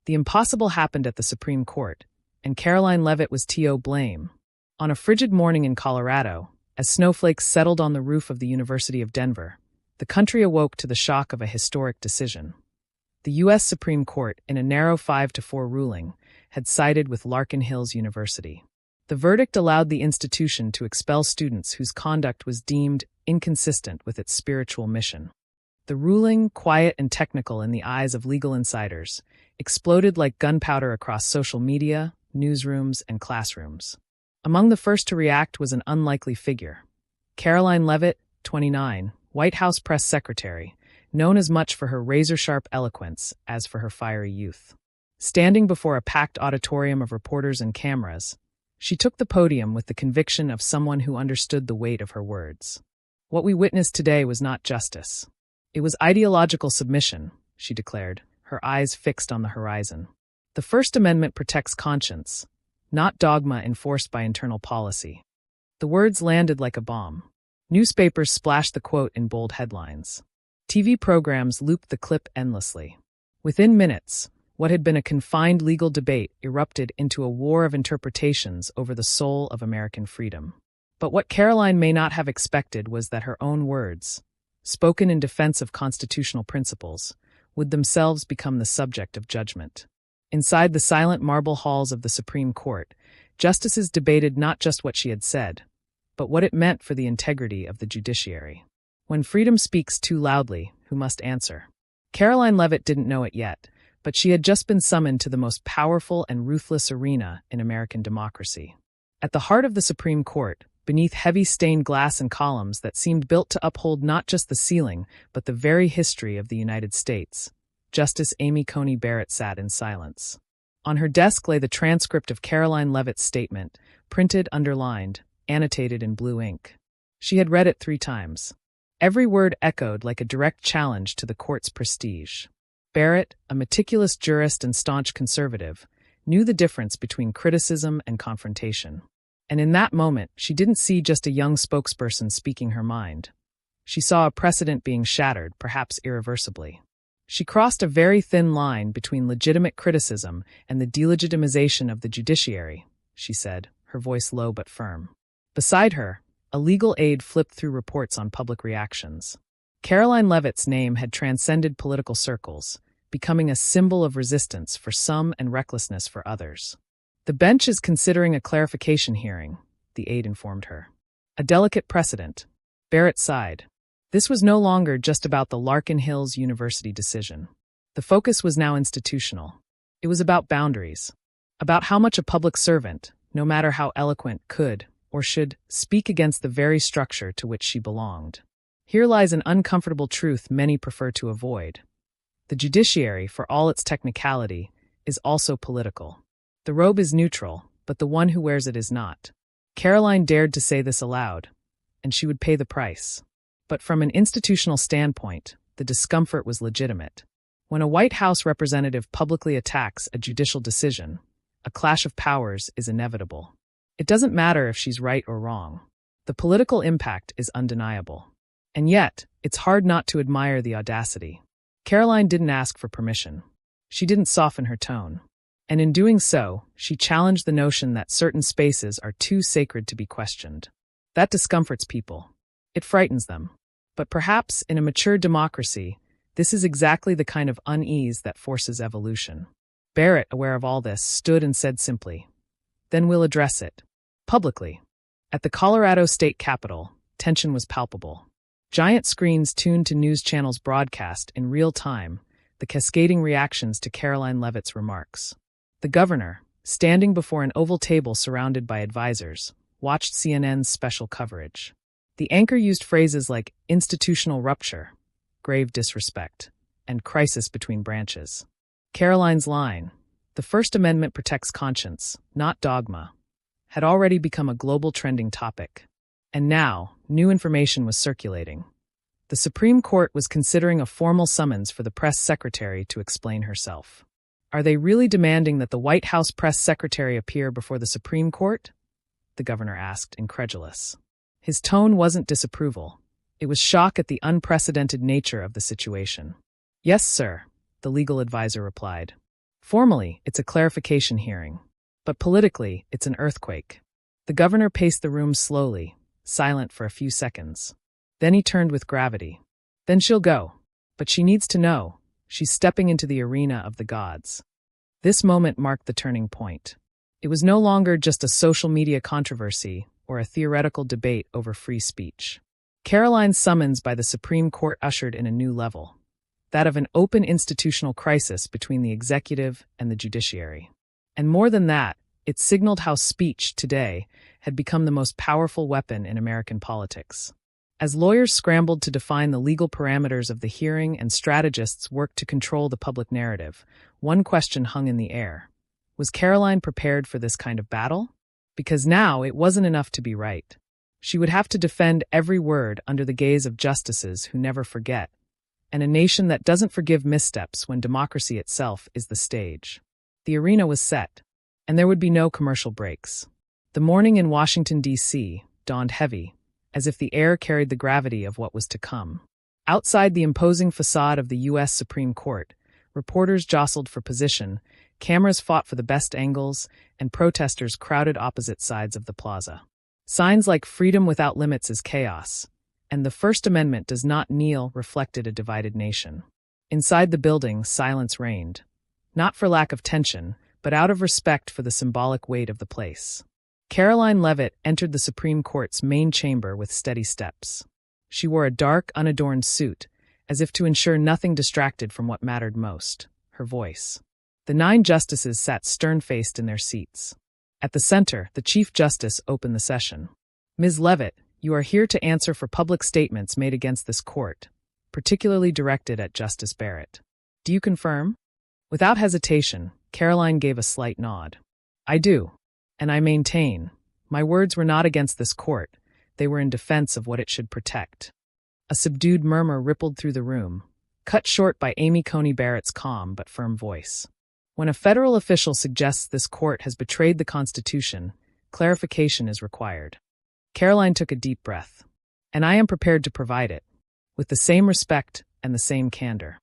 The impossible happened at the Supreme Court, and Caroline Levitt was to blame. On a frigid morning in Colorado, as snowflakes settled on the roof of the University of Denver, the country awoke to the shock of a historic decision. The U.S. Supreme Court, in a narrow 5-4 ruling, had sided with Larkin Hills University. The verdict allowed the institution to expel students whose conduct was deemed inconsistent with its spiritual mission. The ruling, quiet and technical in the eyes of legal insiders, exploded like gunpowder across social media, newsrooms, and classrooms. Among the first to react was an unlikely figure. Caroline Levitt, 29, White House press secretary, known as much for her razor-sharp eloquence as for her fiery youth. Standing before a packed auditorium of reporters and cameras, she took the podium with the conviction of someone who understood the weight of her words. What we witnessed today was not justice. It was ideological submission, she declared, her eyes fixed on the horizon. The First Amendment protects conscience, not dogma enforced by internal policy. The words landed like a bomb. Newspapers splashed the quote in bold headlines. TV programs looped the clip endlessly. Within minutes, what had been a confined legal debate erupted into a war of interpretations over the soul of American freedom. But what Caroline may not have expected was that her own words, spoken in defense of constitutional principles, would themselves become the subject of judgment. Inside the silent marble halls of the Supreme Court, justices debated not just what she had said, but what it meant for the integrity of the judiciary. When freedom speaks too loudly, who must answer? Caroline Levitt didn't know it yet, but she had just been summoned to the most powerful and ruthless arena in American democracy. At the heart of the Supreme Court, beneath heavy stained glass and columns that seemed built to uphold not just the ceiling, but the very history of the United States, Justice Amy Coney Barrett sat in silence. On her desk lay the transcript of Caroline Levitt's statement, printed, underlined, annotated in blue ink. She had read it 3 times. Every word echoed like a direct challenge to the court's prestige. Barrett, a meticulous jurist and staunch conservative, knew the difference between criticism and confrontation. And in that moment, she didn't see just a young spokesperson speaking her mind. She saw a precedent being shattered, perhaps irreversibly. She crossed a very thin line between legitimate criticism and the delegitimization of the judiciary, she said, her voice low but firm. Beside her, a legal aide flipped through reports on public reactions. Caroline Levitt's name had transcended political circles, becoming a symbol of resistance for some and recklessness for others. The bench is considering a clarification hearing, the aide informed her. A delicate precedent. Barrett sighed. This was no longer just about the Larkin Hills University decision. The focus was now institutional. It was about boundaries, about how much a public servant, no matter how eloquent, could, or should, speak against the very structure to which she belonged. Here lies an uncomfortable truth many prefer to avoid. The judiciary, for all its technicality, is also political. The robe is neutral, but the one who wears it is not. Caroline dared to say this aloud, and she would pay the price. But from an institutional standpoint, the discomfort was legitimate. When a White House representative publicly attacks a judicial decision, a clash of powers is inevitable. It doesn't matter if she's right or wrong. The political impact is undeniable. And yet, it's hard not to admire the audacity. Caroline didn't ask for permission. She didn't soften her tone. And in doing so, she challenged the notion that certain spaces are too sacred to be questioned. That discomforts people. It frightens them. But perhaps, in a mature democracy, this is exactly the kind of unease that forces evolution. Barrett, aware of all this, stood and said simply, "Then we'll address it. Publicly." At the Colorado State Capitol, tension was palpable. Giant screens tuned to news channels broadcast in real time the cascading reactions to Caroline Levitt's remarks. The governor, standing before an oval table surrounded by advisors, watched CNN's special coverage. The anchor used phrases like institutional rupture, grave disrespect, and crisis between branches. Caroline's line, "The First Amendment protects conscience, not dogma," had already become a global trending topic. And now, new information was circulating. The Supreme Court was considering a formal summons for the press secretary to explain herself. Are they really demanding that the White House press secretary appear before the Supreme Court? The governor asked, incredulous. His tone wasn't disapproval. It was shock at the unprecedented nature of the situation. "Yes, sir," the legal advisor replied. Formally, it's a clarification hearing, but politically, it's an earthquake. The governor paced the room slowly, silent for a few seconds. Then he turned with gravity. Then she'll go. But she needs to know. She's stepping into the arena of the gods. This moment marked the turning point. It was no longer just a social media controversy or a theoretical debate over free speech. Caroline's summons by the Supreme Court ushered in a new level, that of an open institutional crisis between the executive and the judiciary. And more than that, it signaled how speech, today, had become the most powerful weapon in American politics. As lawyers scrambled to define the legal parameters of the hearing and strategists worked to control the public narrative, one question hung in the air. Was Caroline prepared for this kind of battle? Because now it wasn't enough to be right. She would have to defend every word under the gaze of justices who never forget, and a nation that doesn't forgive missteps when democracy itself is the stage. The arena was set, and there would be no commercial breaks. The morning in Washington, D.C., dawned heavy, as if the air carried the gravity of what was to come. Outside the imposing facade of the U.S. Supreme Court, reporters jostled for position, cameras fought for the best angles, and protesters crowded opposite sides of the plaza. Signs like "Freedom without limits is chaos," and "The First Amendment does not kneel" reflected a divided nation. Inside the building, silence reigned, not for lack of tension, but out of respect for the symbolic weight of the place. Caroline Levitt entered the Supreme Court's main chamber with steady steps. She wore a dark, unadorned suit, as if to ensure nothing distracted from what mattered most, her voice. The 9 justices sat stern-faced in their seats. At the center, the Chief Justice opened the session. "Ms. Levitt, you are here to answer for public statements made against this court, particularly directed at Justice Barrett. Do you confirm?" Without hesitation, Caroline gave a slight nod. "I do. And I maintain, my words were not against this court, they were in defense of what it should protect." A subdued murmur rippled through the room, cut short by Amy Coney Barrett's calm but firm voice. When a federal official suggests this court has betrayed the Constitution, clarification is required. Caroline took a deep breath. "And I am prepared to provide it, with the same respect and the same candor."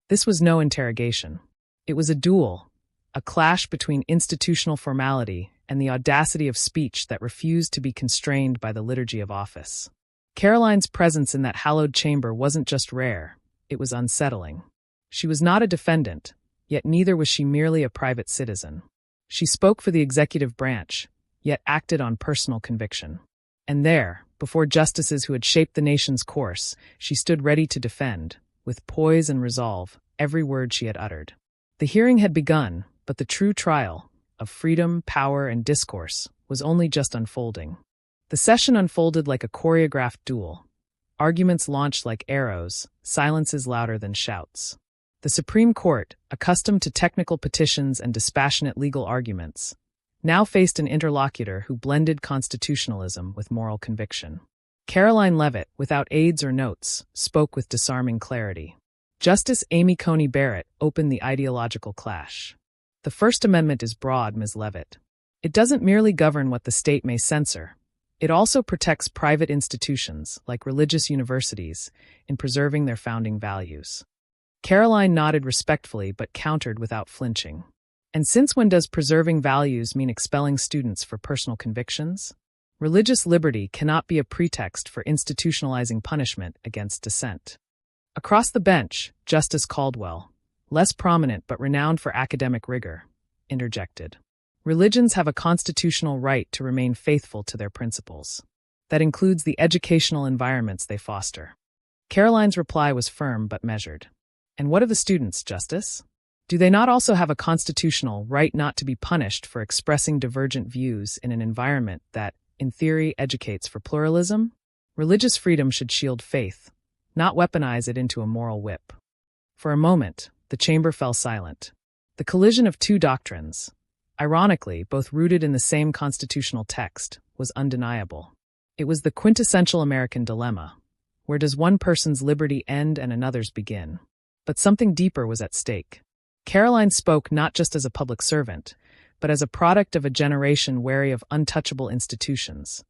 This was no interrogation. It was a duel, a clash between institutional formality and the audacity of speech that refused to be constrained by the liturgy of office. Caroline's presence in that hallowed chamber wasn't just rare, it was unsettling. She was not a defendant, yet neither was she merely a private citizen. She spoke for the executive branch, yet acted on personal conviction. And there, before justices who had shaped the nation's course, she stood ready to defend, with poise and resolve, every word she had uttered. The hearing had begun, but the true trial, of freedom, power, and discourse, was only just unfolding. The session unfolded like a choreographed duel. Arguments launched like arrows, silences louder than shouts. The Supreme Court, accustomed to technical petitions and dispassionate legal arguments, now faced an interlocutor who blended constitutionalism with moral conviction. Caroline Levitt, without aides or notes, spoke with disarming clarity. Justice Amy Coney Barrett opened the ideological clash. "The First Amendment is broad, Ms. Levitt. It doesn't merely govern what the state may censor. It also protects private institutions, like religious universities, in preserving their founding values." Caroline nodded respectfully but countered without flinching. "And since when does preserving values mean expelling students for personal convictions? Religious liberty cannot be a pretext for institutionalizing punishment against dissent." Across the bench, Justice Caldwell, less prominent but renowned for academic rigor, interjected. "Religions have a constitutional right to remain faithful to their principles. That includes the educational environments they foster." Caroline's reply was firm but measured. "And what of the students, Justice? Do they not also have a constitutional right not to be punished for expressing divergent views in an environment that, in theory, educates for pluralism? Religious freedom should shield faith, not weaponize it into a moral whip." For a moment, the chamber fell silent. The collision of two doctrines, ironically both rooted in the same constitutional text, was undeniable. It was the quintessential American dilemma. Where does one person's liberty end and another's begin? But something deeper was at stake. Caroline spoke not just as a public servant, but as a product of a generation wary of untouchable institutions.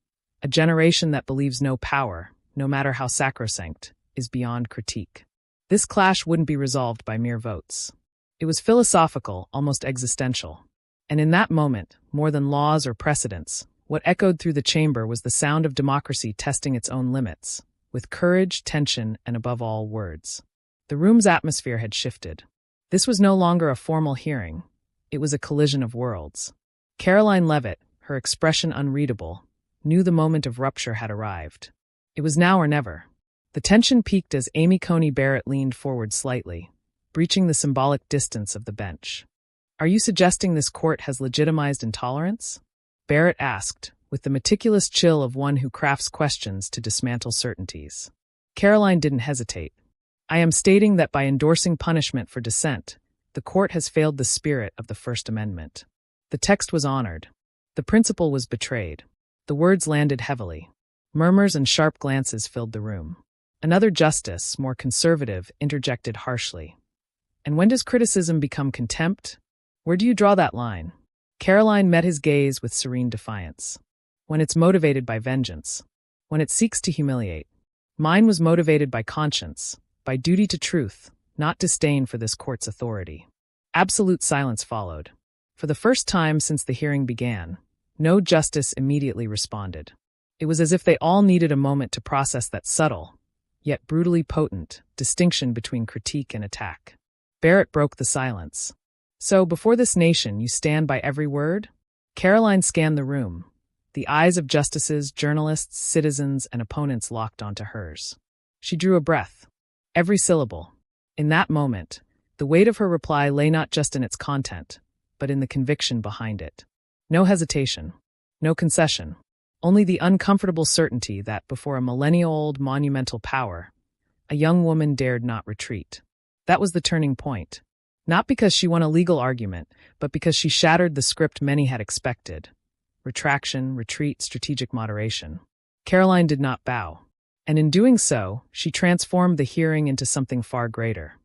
A generation that believes no power, no matter how sacrosanct, is beyond critique. This clash wouldn't be resolved by mere votes. It was philosophical, almost existential. And in that moment, more than laws or precedents, what echoed through the chamber was the sound of democracy testing its own limits, with courage, tension, and above all, words. The room's atmosphere had shifted. This was no longer a formal hearing. It was a collision of worlds. Caroline Levitt, her expression unreadable, knew the moment of rupture had arrived. It was now or never. The tension peaked as Amy Coney Barrett leaned forward slightly, breaching the symbolic distance of the bench. "Are you suggesting this court has legitimized intolerance?" Barrett asked, with the meticulous chill of one who crafts questions to dismantle certainties. Caroline didn't hesitate. "I am stating that by endorsing punishment for dissent, the court has failed the spirit of the First Amendment." The text was honored. The principle was betrayed. The words landed heavily. Murmurs and sharp glances filled the room. Another justice, more conservative, interjected harshly. "And when does criticism become contempt? Where do you draw that line?" Caroline met his gaze with serene defiance. "When it's motivated by vengeance. When it seeks to humiliate. Mine was motivated by conscience, by duty to truth, not disdain for this court's authority." Absolute silence followed. For the first time since the hearing began, no justice immediately responded. It was as if they all needed a moment to process that subtle, yet brutally potent, distinction between critique and attack. Barrett broke the silence. "So, before this nation, you stand by every word?" Caroline scanned the room. The eyes of justices, journalists, citizens, and opponents locked onto hers. She drew a breath. Every syllable. In that moment, the weight of her reply lay not just in its content, but in the conviction behind it. No hesitation. No concession. Only the uncomfortable certainty that, before a millennia-old monumental power, a young woman dared not retreat. That was the turning point. Not because she won a legal argument, but because she shattered the script many had expected. Retraction, retreat, strategic moderation. Caroline did not bow. And in doing so, she transformed the hearing into something far greater.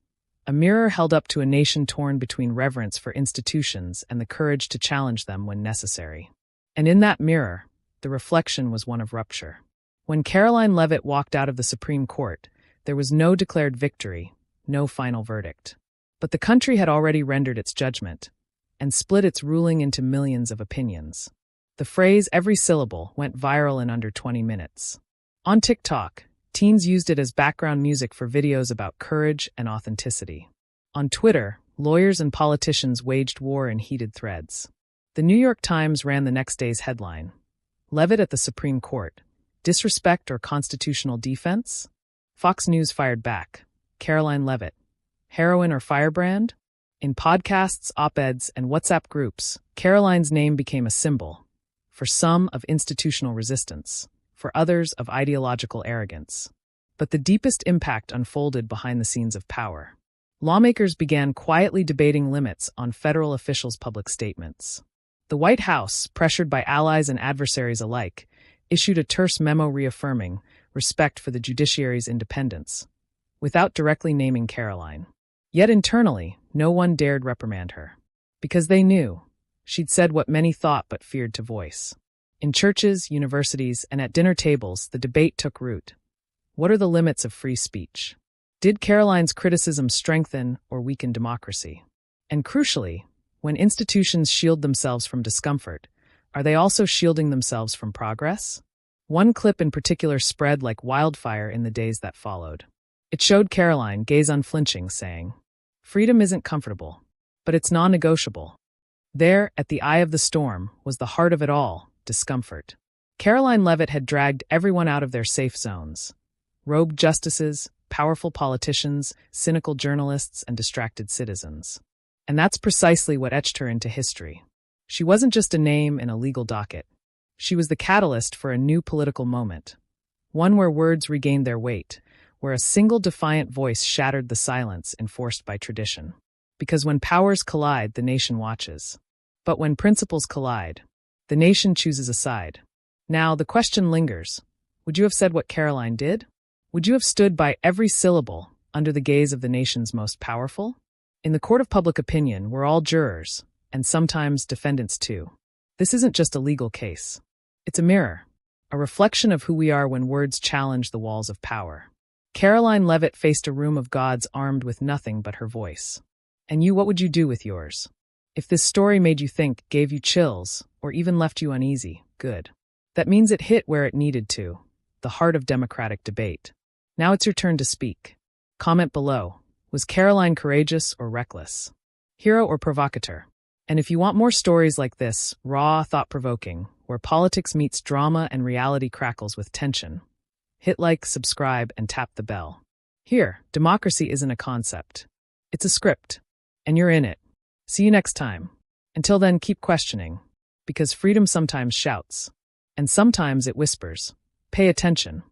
A mirror held up to a nation torn between reverence for institutions and the courage to challenge them when necessary. And in that mirror, the reflection was one of rupture. When Caroline Levitt walked out of the Supreme Court, there was no declared victory, no final verdict. But the country had already rendered its judgment, and split its ruling into millions of opinions. The phrase "every syllable" went viral in under 20 minutes. On TikTok, teens used it as background music for videos about courage and authenticity. On Twitter, lawyers and politicians waged war in heated threads. The New York Times ran the next day's headline: "Levitt at the Supreme Court. Disrespect or constitutional defense?" Fox News fired back. "Caroline Levitt. Heroine or firebrand?" In podcasts, op-eds, and WhatsApp groups, Caroline's name became a symbol. For some, of institutional resistance. For others, of ideological arrogance. But the deepest impact unfolded behind the scenes of power. Lawmakers began quietly debating limits on federal officials' public statements. The White House, pressured by allies and adversaries alike, issued a terse memo reaffirming respect for the judiciary's independence, without directly naming Caroline. Yet internally, no one dared reprimand her. Because they knew she'd said what many thought but feared to voice. In churches, universities, and at dinner tables, the debate took root. What are the limits of free speech? Did Caroline's criticism strengthen or weaken democracy? And crucially, when institutions shield themselves from discomfort, are they also shielding themselves from progress? One clip in particular spread like wildfire in the days that followed. It showed Caroline, gaze unflinching, saying, "Freedom isn't comfortable, but it's non-negotiable." There, at the eye of the storm, was the heart of it all: discomfort. Caroline Levitt had dragged everyone out of their safe zones. Robed justices, powerful politicians, cynical journalists, and distracted citizens. And that's precisely what etched her into history. She wasn't just a name in a legal docket. She was the catalyst for a new political moment. One where words regained their weight, where a single defiant voice shattered the silence enforced by tradition. Because when powers collide, the nation watches. But when principles collide, the nation chooses a side. Now, the question lingers. Would you have said what Caroline did? Would you have stood by every syllable under the gaze of the nation's most powerful? In the court of public opinion, we're all jurors, and sometimes defendants too. This isn't just a legal case. It's a mirror, a reflection of who we are when words challenge the walls of power. Caroline Levitt faced a room of gods armed with nothing but her voice. And you, what would you do with yours? If this story made you think, gave you chills, or even left you uneasy, good. That means it hit where it needed to, the heart of democratic debate. Now it's your turn to speak. Comment below. Was Caroline courageous or reckless? Hero or provocateur? And if you want more stories like this, raw, thought-provoking, where politics meets drama and reality crackles with tension, hit like, subscribe, and tap the bell. Here, democracy isn't a concept. It's a script. And you're in it. See you next time. Until then, keep questioning. Because freedom sometimes shouts. And sometimes it whispers. Pay attention.